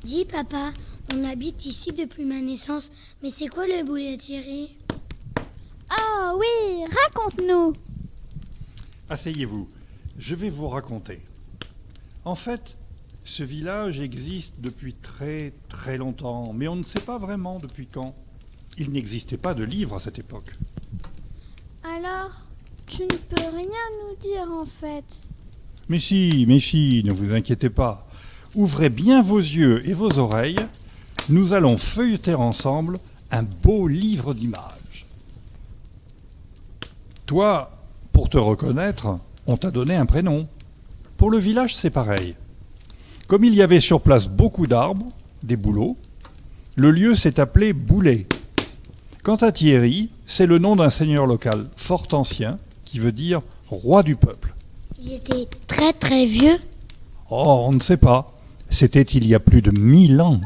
Dis papa, on habite ici depuis ma naissance, mais c'est quoi le boulet Thierry? Ah oui, raconte-nous. Asseyez-vous, je vais vous raconter. En fait, ce village existe depuis très très longtemps, mais on ne sait pas vraiment depuis quand. Il n'existait pas de livre à cette époque. Alors, tu ne peux rien nous dire en fait. Mais si, ne vous inquiétez pas. Ouvrez bien vos yeux et vos oreilles. Nous allons feuilleter ensemble un beau livre d'images. Toi, pour te reconnaître, on t'a donné un prénom. Pour le village, c'est pareil. Comme il y avait sur place beaucoup d'arbres, des bouleaux, le lieu s'est appelé Boulet. Quant à Thierry, c'est le nom d'un seigneur local fort ancien, qui veut dire roi du peuple. Il était très très vieux. Oh, on ne sait pas. C'était il y a plus de 1000 ans.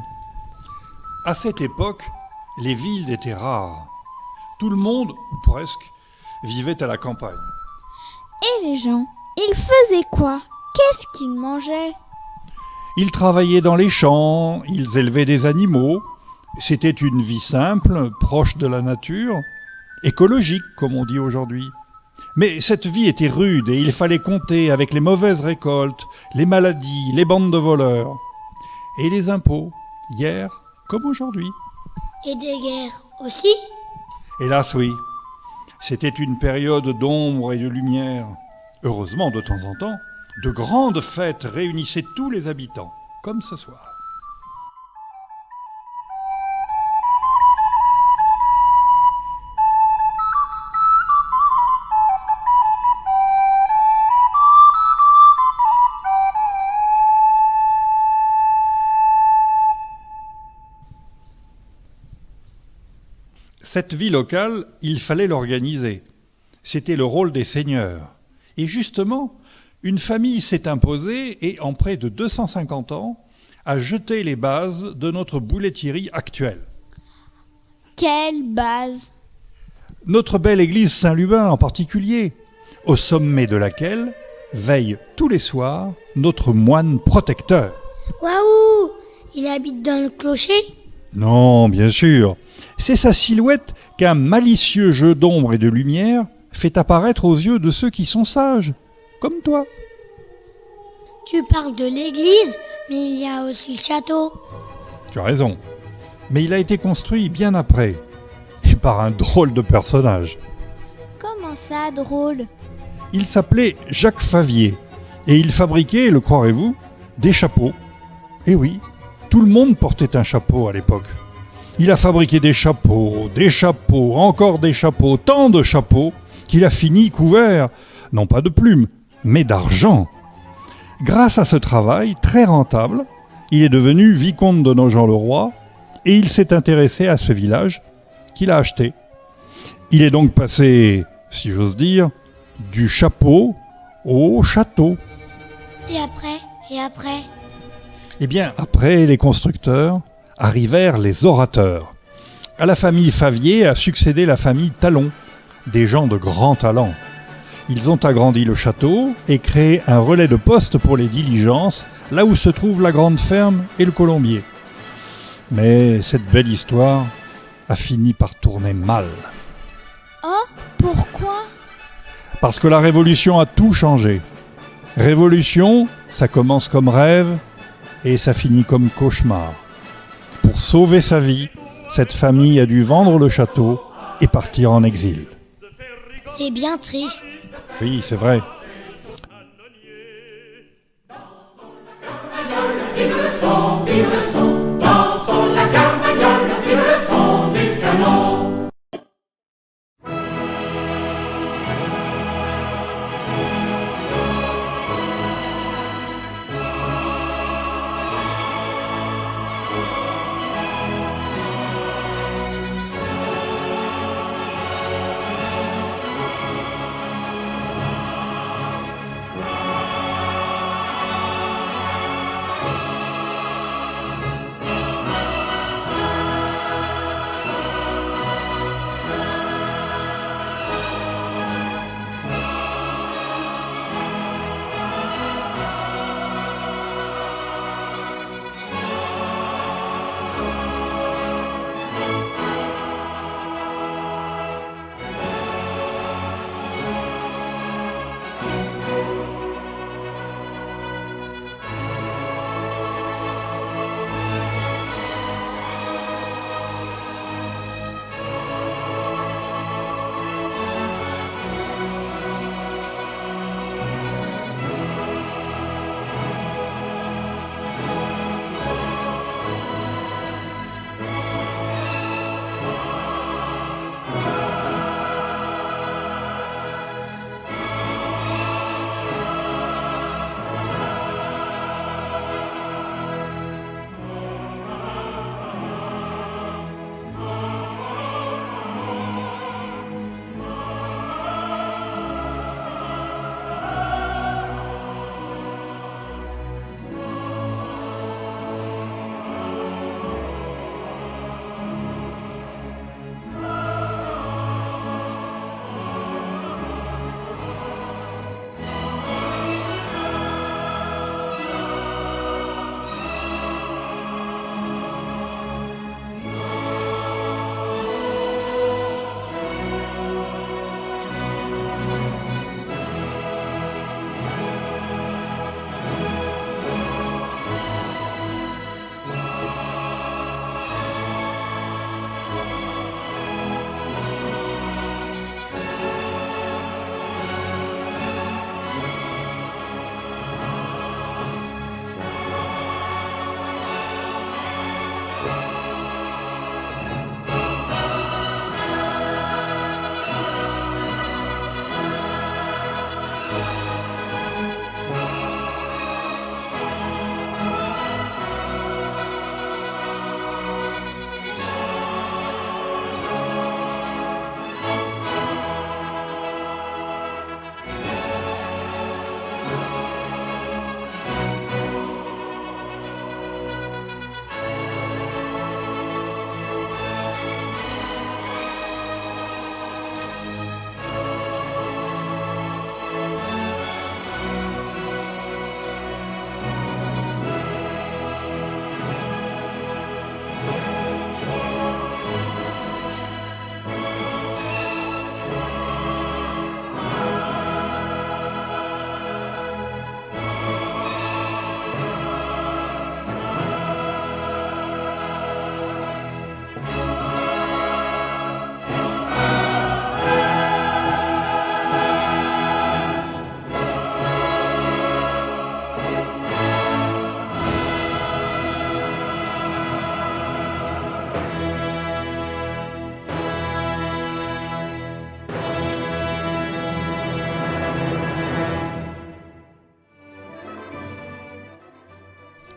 À cette époque, les villes étaient rares. Tout le monde, ou presque, vivait à la campagne. Et les gens, ils faisaient quoi? Qu'est-ce qu'ils mangeaient? Ils travaillaient dans les champs, ils élevaient des animaux. C'était une vie simple, proche de la nature, écologique, comme on dit aujourd'hui. Mais cette vie était rude et il fallait compter avec les mauvaises récoltes, les maladies, les bandes de voleurs. Et les impôts, hier comme aujourd'hui. Et des guerres aussi. Hélas, oui. C'était une période d'ombre et de lumière. Heureusement, de temps en temps, de grandes fêtes réunissaient tous les habitants, comme ce soir. Cette vie locale, il fallait l'organiser. C'était le rôle des seigneurs. Et justement, une famille s'est imposée et, en près de 250 ans, a jeté les bases de notre Boulet-Thierry actuel. Quelle base? Notre belle église Saint-Lubin en particulier, au sommet de laquelle veille tous les soirs notre moine protecteur. Waouh! Il habite dans le clocher? Non, bien sûr. C'est sa silhouette qu'un malicieux jeu d'ombre et de lumière fait apparaître aux yeux de ceux qui sont sages, comme toi. Tu parles de l'église, mais il y a aussi le château. Tu as raison. Mais il a été construit bien après, et par un drôle de personnage. Comment ça, drôle? Il s'appelait Jacques Favier, et il fabriquait, le croirez-vous, des chapeaux. Et oui, tout le monde portait un chapeau à l'époque. Il a fabriqué des chapeaux, encore des chapeaux, tant de chapeaux, qu'il a fini couvert, non pas de plumes, mais d'argent. Grâce à ce travail très rentable, il est devenu vicomte de Nogent-le-Roi et il s'est intéressé à ce village qu'il a acheté. Il est donc passé, si j'ose dire, du chapeau au château. Et après? Eh bien, après les constructeurs, arrivèrent les orateurs. À la famille Favier a succédé la famille Talon, des gens de grand talent. Ils ont agrandi le château et créé un relais de poste pour les diligences, là où se trouve la grande ferme et le colombier. Mais cette belle histoire a fini par tourner mal. Oh, pourquoi? Parce que la Révolution a tout changé. Révolution, ça commence comme rêve et ça finit comme cauchemar. Pour sauver sa vie, cette famille a dû vendre le château et partir en exil. C'est bien triste. Oui, c'est vrai.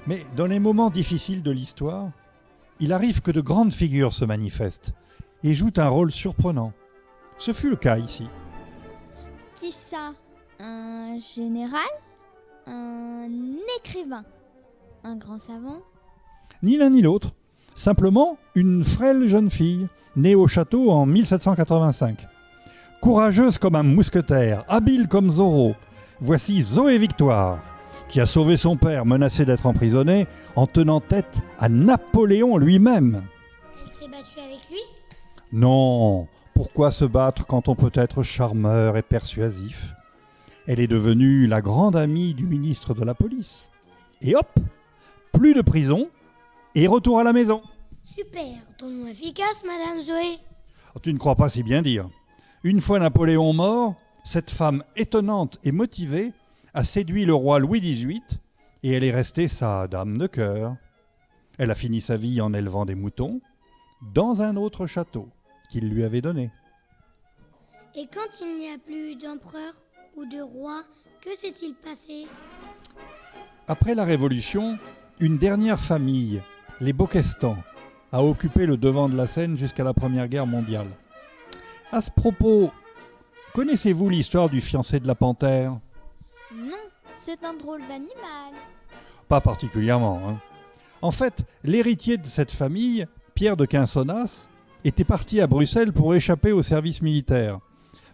Mais dans les moments difficiles de l'histoire, il arrive que de grandes figures se manifestent et jouent un rôle surprenant. Ce fut le cas ici. Qui ça? Un général? Un écrivain? Un grand savant? Ni l'un ni l'autre, simplement une frêle jeune fille, née au château en 1785. Courageuse comme un mousquetaire, habile comme Zorro, voici Zoé Victoire, qui a sauvé son père menacé d'être emprisonné en tenant tête à Napoléon lui-même. Elle s'est battue avec lui? Non, pourquoi se battre quand on peut être charmeur et persuasif? Elle est devenue la grande amie du ministre de la police. Et hop, plus de prison et retour à la maison. Super, ton nom efficace, Madame Zoé. Oh, tu ne crois pas si bien dire. Une fois Napoléon mort, cette femme étonnante et motivée a séduit le roi Louis XVIII et elle est restée sa dame de cœur. Elle a fini sa vie en élevant des moutons dans un autre château qu'il lui avait donné. Et quand il n'y a plus d'empereur ou de roi, que s'est-il passé? Après la Révolution, une dernière famille, les Bocquestan, a occupé le devant de la scène jusqu'à la Première Guerre mondiale. À ce propos, connaissez-vous l'histoire du fiancé de la panthère? Non, c'est un drôle d'animal. Pas particulièrement, hein. En fait, l'héritier de cette famille, Pierre de Quinsonnas, était parti à Bruxelles pour échapper au service militaire,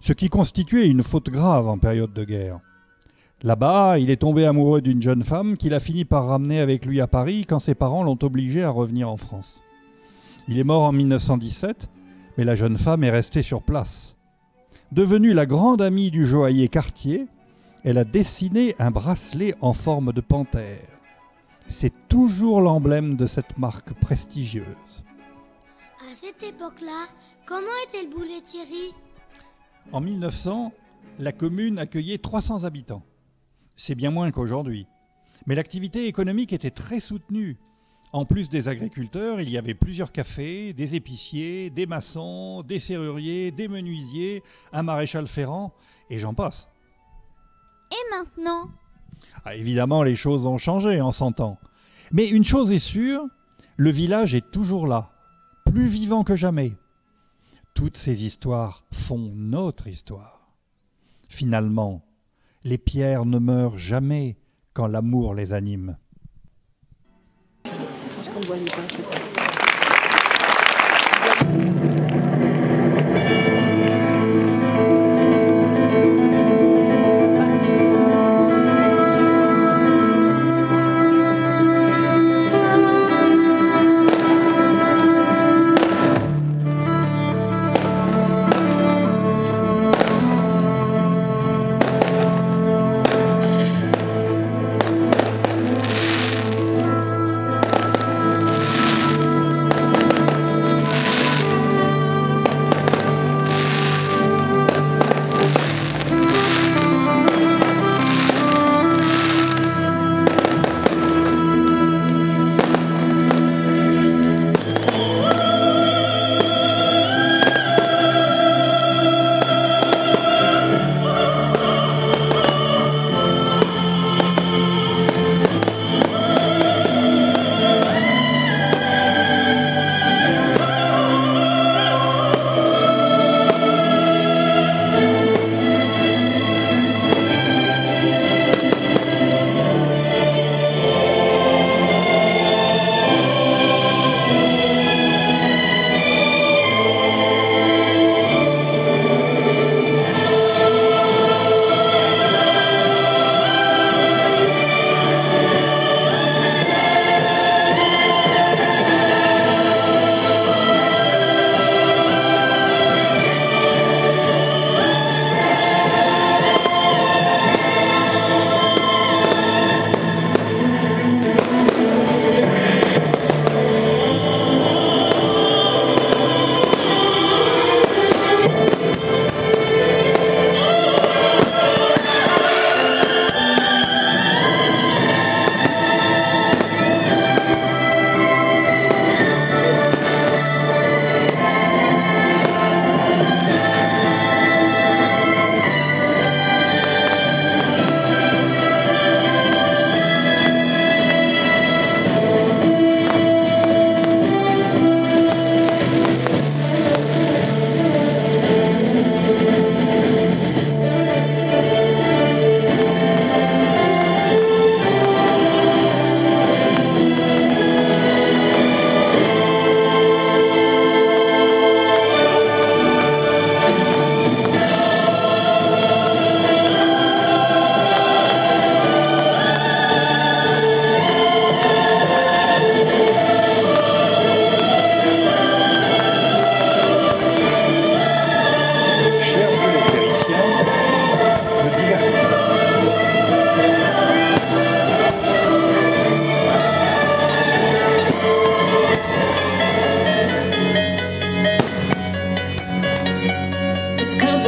ce qui constituait une faute grave en période de guerre. Là-bas, il est tombé amoureux d'une jeune femme qu'il a fini par ramener avec lui à Paris quand ses parents l'ont obligé à revenir en France. Il est mort en 1917, mais la jeune femme est restée sur place. Devenue la grande amie du joaillier Cartier, elle a dessiné un bracelet en forme de panthère. C'est toujours l'emblème de cette marque prestigieuse. À cette époque-là, comment était le boulet Thierry? En 1900, la commune accueillait 300 habitants. C'est bien moins qu'aujourd'hui. Mais l'activité économique était très soutenue. En plus des agriculteurs, il y avait plusieurs cafés, des épiciers, des maçons, des serruriers, des menuisiers, un maréchal ferrant, et j'en passe. Et maintenant? Ah, évidemment, les choses ont changé en 100 ans. Mais une chose est sûre, le village est toujours là, plus vivant que jamais. Toutes ces histoires font notre histoire. Finalement, les pierres ne meurent jamais quand l'amour les anime.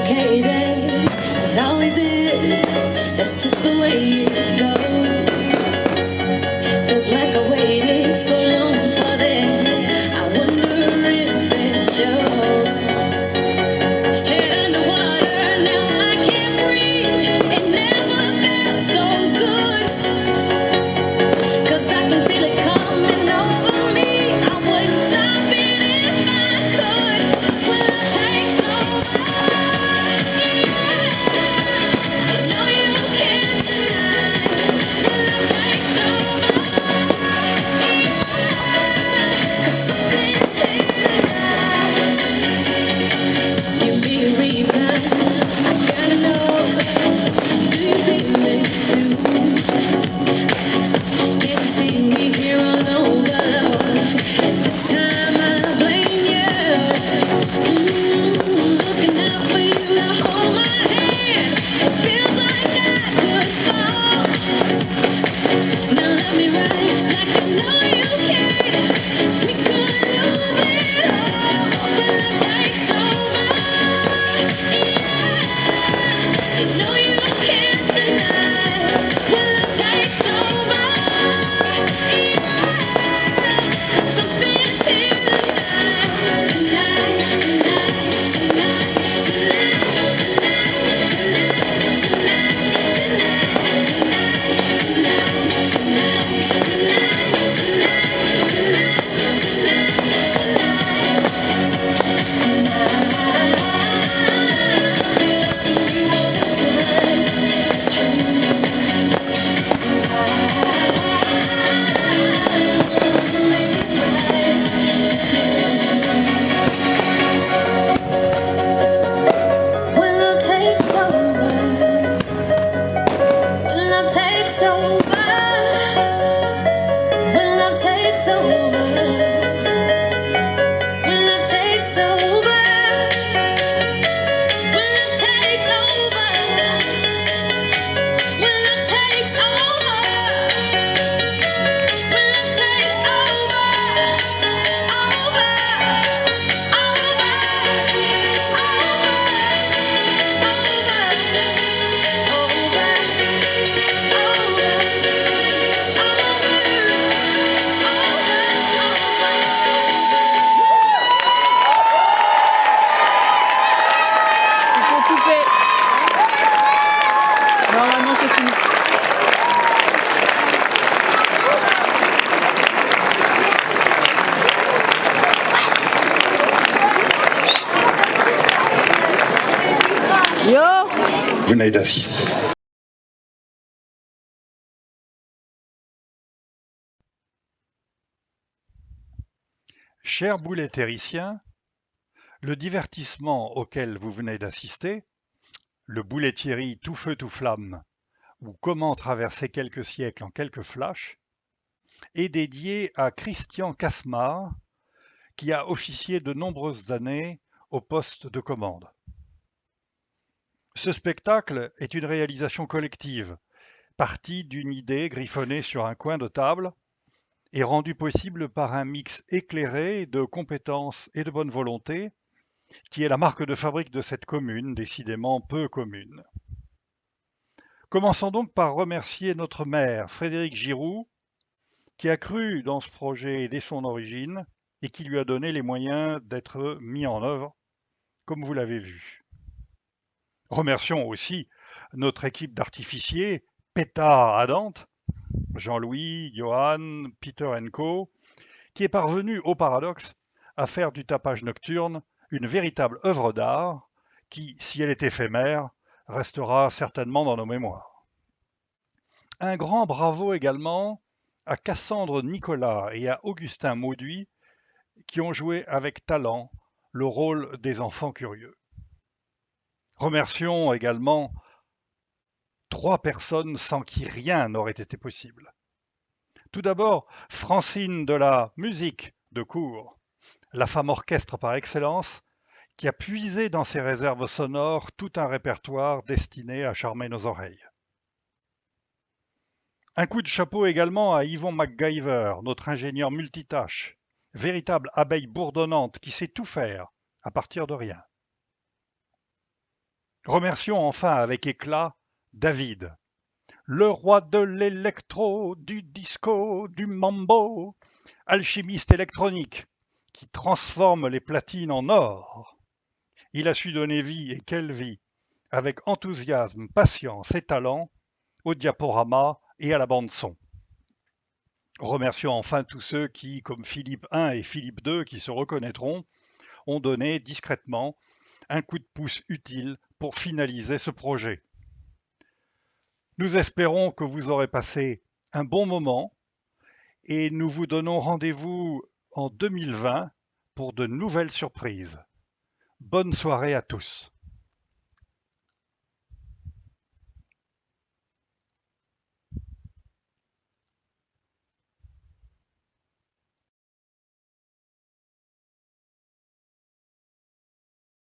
complicated. It always is. That's just the way it goes. Feels like I waited so long for this. I wonder if it shows. Head underwater, now I can't breathe. It never felt so good. 'Cause I can feel it coming over me. I wouldn't stop it if I could. Will I take so much? You know you can't deny. Will I take so much? 'Cause something's here tonight. Give me a reason. I gotta know. Do you feel it too? Can't you see me here on overload? And this time I blame you. Looking out for you to hold my hand. It feels like I could fall. Now love me right, like I know you can. We could lose it all. Will I take so much? You know you can't deny. Will I take so much? Something's here tonight, tonight, tonight, tonight, tonight, Will love takes over? Will love takes over? Will love takes over? Will love takes over? Will love takes over? Will love takes over? Will love takes over? Il faut couper. Normalement, c'est fini. Yo! Vous venez d'assister. Chers boulets terriciens, le divertissement auquel vous venez d'assister, le boulet Thierry tout feu tout flamme, ou comment traverser quelques siècles en quelques flashs, est dédié à Christian Casmar, qui a officié de nombreuses années au poste de commande. Ce spectacle est une réalisation collective, partie d'une idée griffonnée sur un coin de table et rendue possible par un mix éclairé de compétences et de bonne volonté, qui est la marque de fabrique de cette commune, décidément peu commune. Commençons donc par remercier notre maire, Frédéric Giroux, qui a cru dans ce projet dès son origine et qui lui a donné les moyens d'être mis en œuvre, comme vous l'avez vu. Remercions aussi notre équipe d'artificiers, pétards à Dante, Jean-Louis, Johan, Peter Co, qui est parvenu au paradoxe à faire du tapage nocturne une véritable œuvre d'art qui, si elle est éphémère, restera certainement dans nos mémoires. Un grand bravo également à Cassandre Nicolas et à Augustin Mauduit qui ont joué avec talent le rôle des enfants curieux. Remercions également 3 personnes sans qui rien n'aurait été possible. Tout d'abord, Francine de la musique de cour, la femme orchestre par excellence, qui a puisé dans ses réserves sonores tout un répertoire destiné à charmer nos oreilles. Un coup de chapeau également à Yvon MacGyver, notre ingénieur multitâche, véritable abeille bourdonnante qui sait tout faire à partir de rien. Remercions enfin avec éclat David, le roi de l'électro, du disco, du mambo, alchimiste électronique qui transforme les platines en or. Il a su donner vie, et quelle vie, avec enthousiasme, patience et talent, au diaporama et à la bande-son. Remercions enfin tous ceux qui, comme Philippe I et Philippe II, qui se reconnaîtront, ont donné discrètement un coup de pouce utile pour finaliser ce projet. Nous espérons que vous aurez passé un bon moment et nous vous donnons rendez-vous en 2020 pour de nouvelles surprises. Bonne soirée à tous.